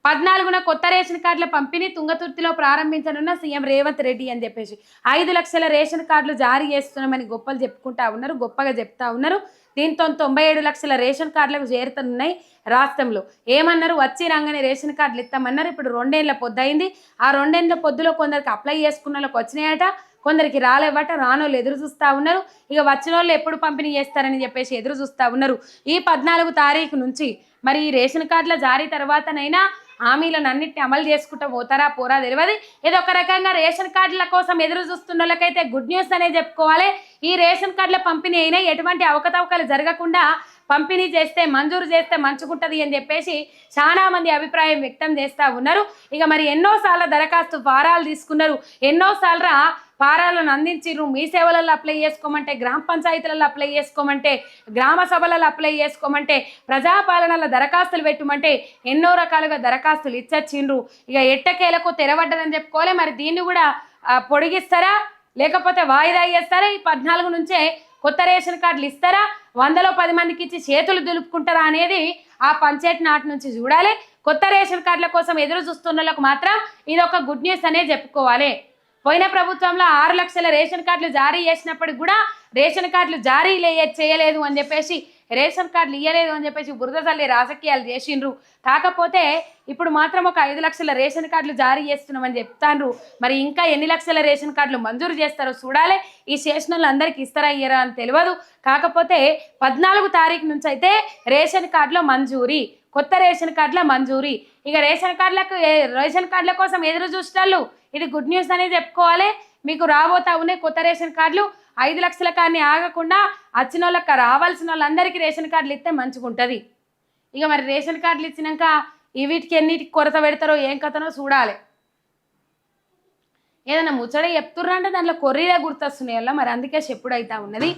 14న కొత్త రేషన్ కార్డుల పంపిణీ తుంగతుర్తిలో ప్రారంభించనున్న సీఎం రేవంత్ రెడ్డి అని చెప్పేసి 5 లక్షల రేషన్ కార్డులు జారీ చేస్తున్నామని గొప్పలు చెప్పుకుంటా ఉన్నారు, గొప్పగా చెప్తా ఉన్నారు. దీంతో 97 లక్షల రేషన్ కార్డులకు చేరుతున్నాయి రాష్ట్రంలో. ఏమన్నారు, వచ్చి రాగానే రేషన్ కార్డులు ఇస్తామన్నారు. ఇప్పుడు 2 ఏళ్ల పొద్దు అయింది. ఆ 2 ఏళ్ల పొద్దులో కొందరికి అప్లై చేసుకున్న వాళ్ళకి వచ్చినాయట, కొందరికి రాలేవట. రానోళ్ళు ఎదురు చూస్తూ ఉన్నారు. ఇక వచ్చిన వాళ్ళు ఎప్పుడు పంపిణీ చేస్తారని చెప్పేసి ఎదురు చూస్తూ ఉన్నారు. ఈ 14 తారీఖు నుంచి మరి ఈ రేషన్ కార్డుల జారీ తర్వాతనైనా హామీలను అన్నింటినీ అమలు చేసుకుంటూ పోతారా పోరా తెలియదు. ఇది ఒక రకంగా రేషన్ కార్డుల కోసం ఎదురు చూస్తున్న వాళ్ళకైతే గుడ్ న్యూస్ అనే చెప్పుకోవాలి. ఈ రేషన్ కార్డుల పంపిణీ అయినా ఎటువంటి అవకతవకలు జరగకుండా పంపిణీ చేస్తే, మంజూరు చేస్తే మంచుకుంటుంది అని చెప్పేసి చాలా మంది అభిప్రాయం వ్యక్తం చేస్తూ ఉన్నారు. ఇక మరి ఎన్నోసార్లు దరఖాస్తు ఫారాలు తీసుకున్నారు, ఎన్నోసార్లు ఫారాలను అందించిర్రు. మీ సేవలలో అప్లై చేసుకోమంటే, గ్రామ పంచాయతీలలో అప్లై చేసుకోమంటే, గ్రామ సభలలో అప్లై చేసుకోమంటే, ప్రజాపాలనలో దరఖాస్తులు పెట్టమంటే ఎన్నో రకాలుగా దరఖాస్తులు ఇచ్చొచ్చిండ్రు. ఇక ఎట్టకేలకు తెరవడ్డదని చెప్పుకోవాలి. మరి దీన్ని కూడా పొడిగిస్తారా లేకపోతే వాయిదా చేస్తారా? ఈ 14 నుంచే కొత్త రేషన్ కార్డులు ఇస్తారా? 100లో 10 మందికి ఇచ్చి చేతులు దులుపుకుంటారా అనేది ఆ పంచాయతీ నాటి నుంచి చూడాలి. కొత్త రేషన్ కార్డుల కోసం ఎదురు చూస్తున్న వాళ్ళకు మాత్రం ఇది ఒక గుడ్ న్యూస్ అనే చెప్పుకోవాలి. పోయిన ప్రభుత్వంలో 6 లక్షల రేషన్ కార్డులు జారీ చేసినప్పటికి కూడా రేషన్ కార్డులు జారీ చేయలేదు అని చెప్పేసి, రేషన్ కార్డులు ఇవ్వలేదు అని చెప్పేసి బురద చల్లి రాజకీయాలు చేసిండ్రు. కాకపోతే ఇప్పుడు మాత్రం ఒక 5 లక్షల రేషన్ కార్డులు జారీ చేస్తున్నామని చెప్తాండ్రు. మరి ఇంకా ఎన్ని లక్షల రేషన్ కార్డులు మంజూరు చేస్తారో చూడాలి. ఈ చేసిన వాళ్ళు అందరికీ ఇస్తారా ఇయ్యరా అని తెలియదు. కాకపోతే 14 తారీఖు నుంచి అయితే రేషన్ కార్డులో మంజూరీ, కొత్త రేషన్ కార్డుల మంజూరీ. ఇక రేషన్ కార్డుల కోసం ఎదురు చూస్తాళ్ళు. ఇది గుడ్ న్యూస్ అనేది చెప్పుకోవాలి. మీకు రాబోతా ఉన్నాయి కొత్త రేషన్ కార్డులు. 5 లక్షల కానీ ఆగకుండా వచ్చిన వాళ్ళకి రావాల్సిన వాళ్ళందరికీ రేషన్ కార్డులు ఇస్తే మంచిగుంటుంది. ఇక మరి రేషన్ కార్డులు ఇచ్చినాక వీటికి ఎన్నిటికి కొరత పెడతారో ఏం కథనో చూడాలి. ఏదైనా ముచ్చట చెప్తుర్రంటే దాంట్లో కొర్రీలే గుర్తొస్తున్నాయి వల్ల, మరి అందుకే చెప్పుడు అవుతా ఉన్నది.